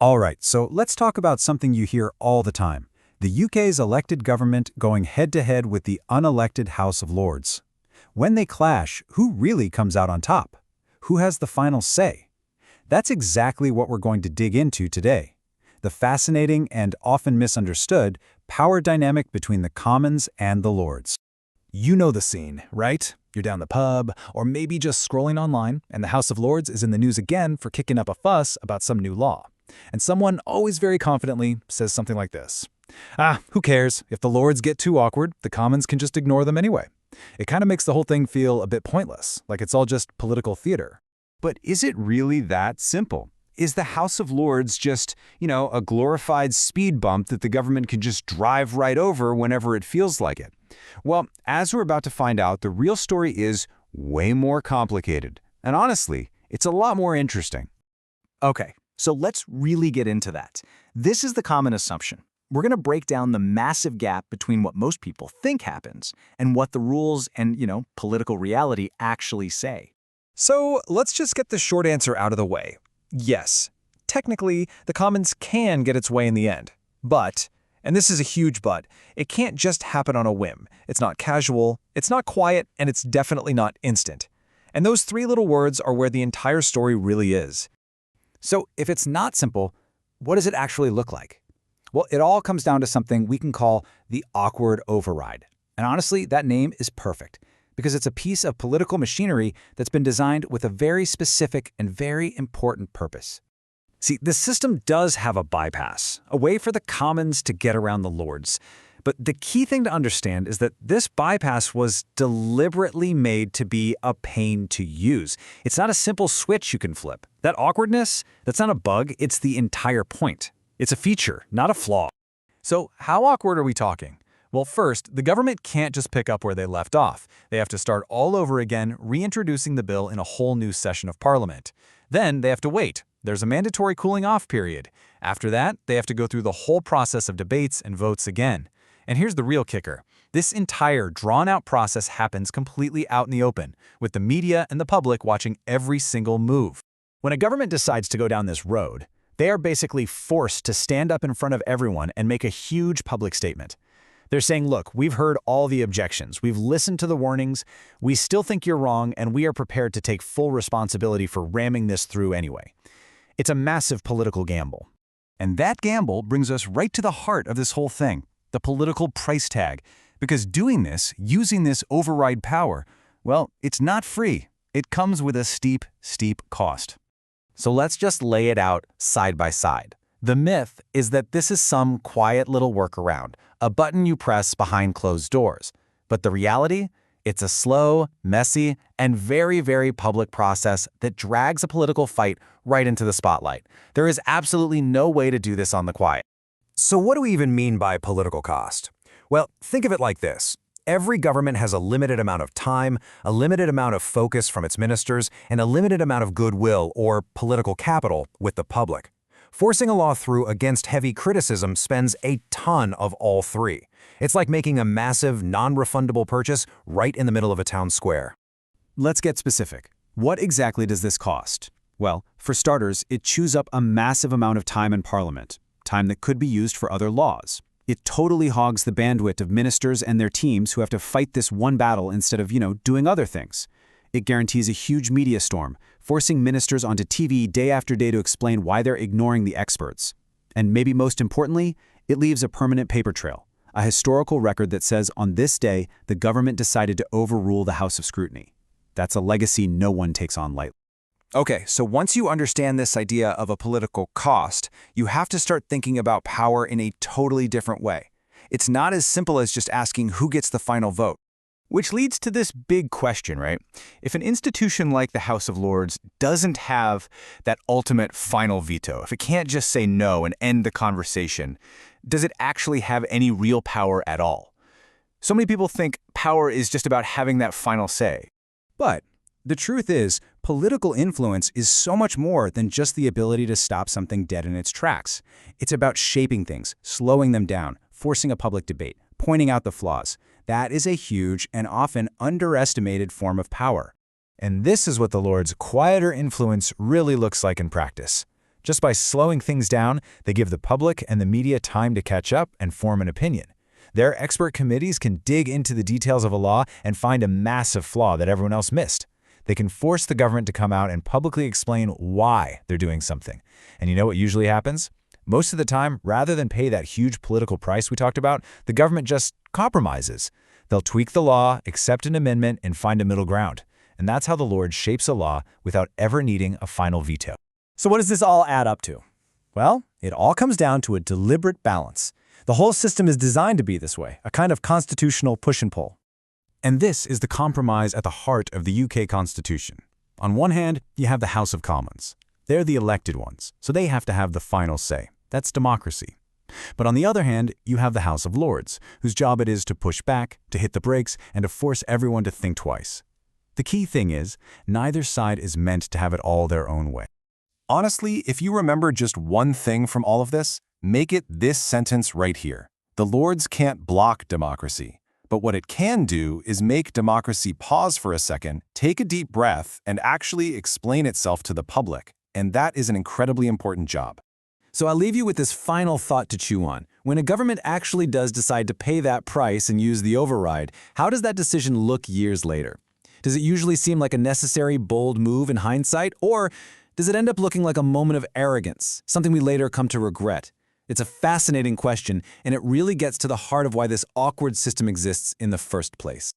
All right, so let's talk about something you hear all the time. The UK's elected government going head-to-head with the unelected House of Lords. When they clash, who really comes out on top? Who has the final say? That's exactly what we're going to dig into today. The fascinating and often misunderstood power dynamic between the Commons and the Lords. You know the scene, right? You're down the pub, or maybe just scrolling online, and the House of Lords is in the news again for kicking up a fuss about some new law. And someone, always very confidently, says something like this. Who cares? If the Lords get too awkward, the Commons can just ignore them anyway. It kind of makes the whole thing feel a bit pointless, like it's all just political theater. But is it really that simple? Is the House of Lords just, a glorified speed bump that the government can just drive right over whenever it feels like it? Well, as we're about to find out, the real story is way more complicated. And honestly, it's a lot more interesting. Okay, so let's really get into that. This is the common assumption. We're going to break down the massive gap between what most people think happens and what the rules and, political reality actually say. So let's just get the short answer out of the way. Yes, technically, the Commons can get its way in the end. But, and this is a huge but, it can't just happen on a whim. It's not casual, it's not quiet, and it's definitely not instant. And those three little words are where the entire story really is. So if it's not simple, what does it actually look like? Well, it all comes down to something we can call the awkward override. And honestly, that name is perfect, because it's a piece of political machinery that's been designed with a very specific and very important purpose. See, the system does have a bypass, a way for the Commons to get around the Lords. But the key thing to understand is that this bypass was deliberately made to be a pain to use. It's not a simple switch you can flip. That awkwardness, that's not a bug, it's the entire point. It's a feature, not a flaw. So how awkward are we talking? Well, first, the government can't just pick up where they left off. They have to start all over again, reintroducing the bill in a whole new session of Parliament. Then they have to wait. There's a mandatory cooling-off period. After that, they have to go through the whole process of debates and votes again. And here's the real kicker. This entire drawn-out process happens completely out in the open, with the media and the public watching every single move. When a government decides to go down this road, they are basically forced to stand up in front of everyone and make a huge public statement. They're saying, look, we've heard all the objections, we've listened to the warnings, we still think you're wrong, and we are prepared to take full responsibility for ramming this through anyway. It's a massive political gamble. And that gamble brings us right to the heart of this whole thing, the political price tag. Because doing this, using this override power, well, it's not free. It comes with a steep, steep cost. So let's just lay it out side by side. The myth is that this is some quiet little workaround, a button you press behind closed doors. But the reality? It's a slow, messy, and very, very public process that drags a political fight right into the spotlight. There is absolutely no way to do this on the quiet. So what do we even mean by political cost? Well, think of it like this. Every government has a limited amount of time, a limited amount of focus from its ministers, and a limited amount of goodwill or political capital with the public. Forcing a law through against heavy criticism spends a ton of all three. It's like making a massive, non-refundable purchase right in the middle of a town square. Let's get specific. What exactly does this cost? Well, for starters, it chews up a massive amount of time in Parliament, time that could be used for other laws. It totally hogs the bandwidth of ministers and their teams who have to fight this one battle instead of, doing other things. It guarantees a huge media storm, forcing ministers onto TV day after day to explain why they're ignoring the experts. And maybe most importantly, it leaves a permanent paper trail, a historical record that says on this day, the government decided to overrule the House of Scrutiny. That's a legacy no one takes on lightly. Okay, so once you understand this idea of a political cost, you have to start thinking about power in a totally different way. It's not as simple as just asking who gets the final vote. Which leads to this big question, right? If an institution like the House of Lords doesn't have that ultimate final veto, if it can't just say no and end the conversation, does it actually have any real power at all? So many people think power is just about having that final say. But the truth is, political influence is so much more than just the ability to stop something dead in its tracks. It's about shaping things, slowing them down, forcing a public debate, pointing out the flaws. That is a huge and often underestimated form of power. And this is what the Lord's quieter influence really looks like in practice. Just by slowing things down, they give the public and the media time to catch up and form an opinion. Their expert committees can dig into the details of a law and find a massive flaw that everyone else missed. They can force the government to come out and publicly explain why they're doing something. And you know what usually happens? Most of the time, rather than pay that huge political price we talked about, the government just compromises. They'll tweak the law, accept an amendment, and find a middle ground. And that's how the Lord shapes a law without ever needing a final veto. So what does this all add up to? Well, it all comes down to a deliberate balance. The whole system is designed to be this way, a kind of constitutional push and pull. And this is the compromise at the heart of the UK Constitution. On one hand, you have the House of Commons. They're the elected ones, so they have to have the final say. That's democracy. But on the other hand, you have the House of Lords, whose job it is to push back, to hit the brakes, and to force everyone to think twice. The key thing is, neither side is meant to have it all their own way. Honestly, if you remember just one thing from all of this, make it this sentence right here. The Lords can't block democracy. But what it can do is make democracy pause for a second, take a deep breath, and actually explain itself to the public. And that is an incredibly important job. So I'll leave you with this final thought to chew on. When a government actually does decide to pay that price and use the override, how does that decision look years later? Does it usually seem like a necessary, bold move in hindsight? Or does it end up looking like a moment of arrogance, something we later come to regret? It's a fascinating question, and it really gets to the heart of why this awkward system exists in the first place.